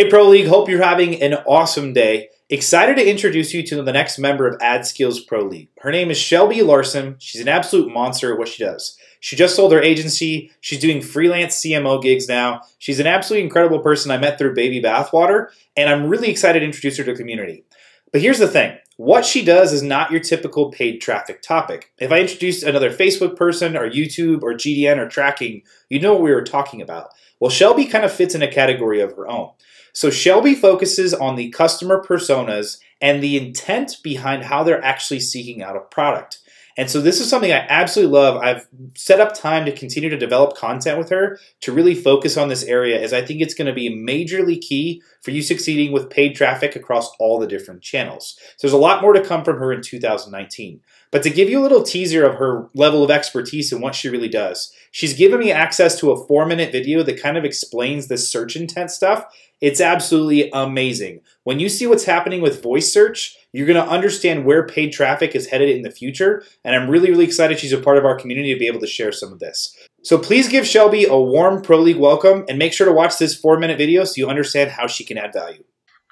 Hey Pro League, hope you're having an awesome day. Excited to introduce you to the next member of Ad Skills Pro League. Her name is Shelby Larson. She's an absolute monster at what she does. She just sold her agency. She's doing freelance CMO gigs now. She's an absolutely incredible person I met through Baby Bathwater, and I'm really excited to introduce her to the community. But here's the thing. What she does is not your typical paid traffic topic. If I introduced another Facebook person or YouTube or GDN or tracking, you'd know what we were talking about. Well, Shelby kind of fits in a category of her own. So Shelby focuses on the customer personas and the intent behind how they're actually seeking out a product. And so this is something I absolutely love. I've set up time to continue to develop content with her to really focus on this area, as I think it's going to be majorly key for you succeeding with paid traffic across all the different channels. So there's a lot more to come from her in 2019. But to give you a little teaser of her level of expertise and what she really does, she's given me access to a 4-minute video that kind of explains this search intent stuff. It's absolutely amazing. When you see what's happening with voice search, you're going to understand where paid traffic is headed in the future. And I'm really, really excited she's a part of our community to be able to share some of this. So please give Shelby a warm Pro League welcome and make sure to watch this 4-minute video so you understand how she can add value.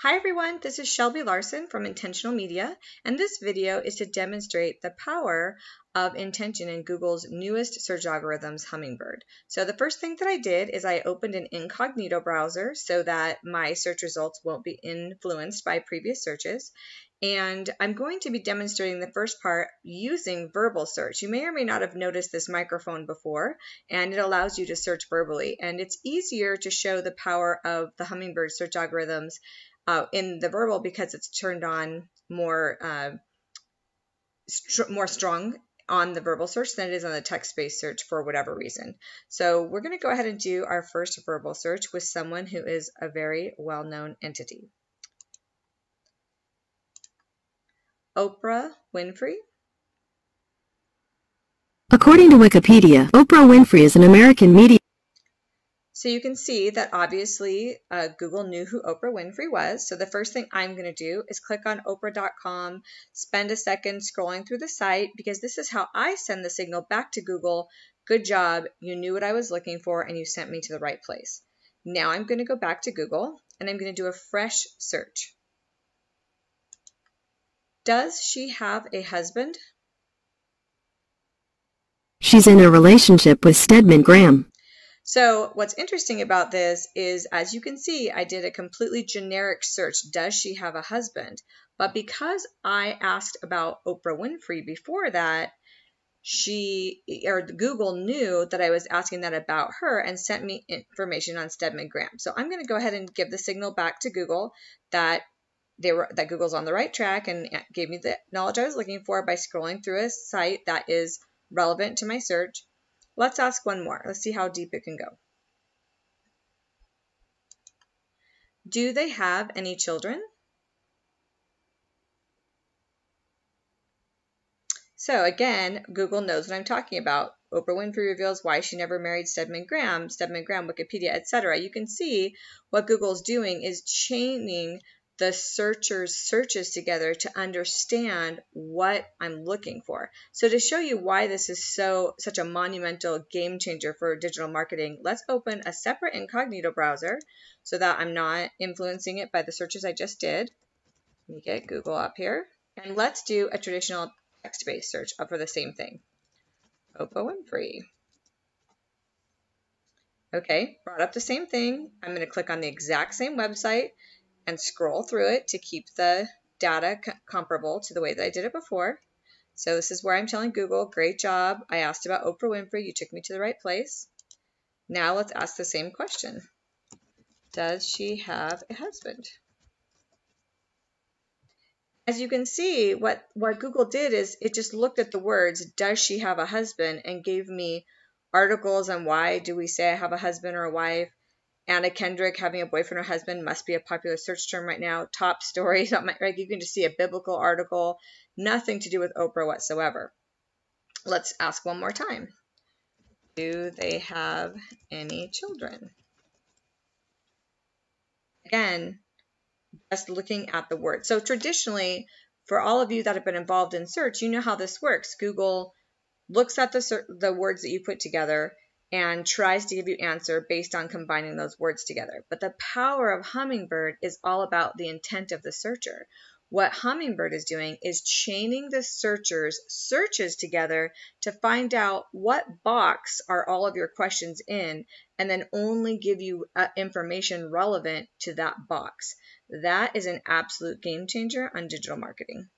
Hi everyone, this is Shelby Larson from Intentional Media, and this video is to demonstrate the power of intention in Google's newest search algorithms, Hummingbird. So the first thing that I did is I opened an incognito browser so that my search results won't be influenced by previous searches. And I'm going to be demonstrating the first part using verbal search. You may or may not have noticed this microphone before, and it allows you to search verbally. And it's easier to show the power of the Hummingbird search algorithms in the verbal because it's turned on more strong on the verbal search than it is on the text-based search for whatever reason. So we're going to go ahead and do our first verbal search with someone who is a very well-known entity. Oprah Winfrey. According to Wikipedia, Oprah Winfrey is an American media. So you can see that obviously Google knew who Oprah Winfrey was. So the first thing I'm going to do is click on Oprah.com, spend a second scrolling through the site, because this is how I send the signal back to Google. Good job. You knew what I was looking for and you sent me to the right place. Now I'm going to go back to Google and I'm going to do a fresh search. Does she have a husband? She's in a relationship with Stedman Graham. So what's interesting about this is, as you can see, I did a completely generic search. Does she have a husband? But because I asked about Oprah Winfrey before that, Google knew that I was asking that about her and sent me information on Stedman Graham. So I'm going to go ahead and give the signal back to Google that Google's on the right track and gave me the knowledge I was looking for by scrolling through a site that is relevant to my search. Let's ask one more. Let's see how deep it can go. Do they have any children? So again, Google knows what I'm talking about. Oprah Winfrey reveals why she never married Stedman Graham, Wikipedia, etc. You can see what Google's doing is chaining the searcher's searches together to understand what I'm looking for. So to show you why this is such a monumental game changer for digital marketing, let's open a separate incognito browser so that I'm not influencing it by the searches I just did. Let me get Google up here. And let's do a traditional text-based search for the same thing. Oprah Winfrey. Okay, brought up the same thing. I'm going to click on the exact same website and scroll through it to keep the data comparable to the way that I did it before. So this is where I'm telling Google, great job. I asked about Oprah Winfrey. You took me to the right place. Now let's ask the same question. Does she have a husband? As you can see, what Google did is it just looked at the words, does she have a husband, and gave me articles on why do we say I have a husband or a wife. Anna Kendrick having a boyfriend or husband must be a popular search term right now. Top stories. You can just see a biblical article. Nothing to do with Oprah whatsoever. Let's ask one more time. Do they have any children? Again, just looking at the word. So traditionally, for all of you that have been involved in search, you know how this works. Google looks at the words that you put together and tries to give you answer based on combining those words together. But the power of Hummingbird is all about the intent of the searcher. What Hummingbird is doing is chaining the searcher's searches together to find out what box are all of your questions in, and then only give you information relevant to that box. That is an absolute game changer on digital marketing.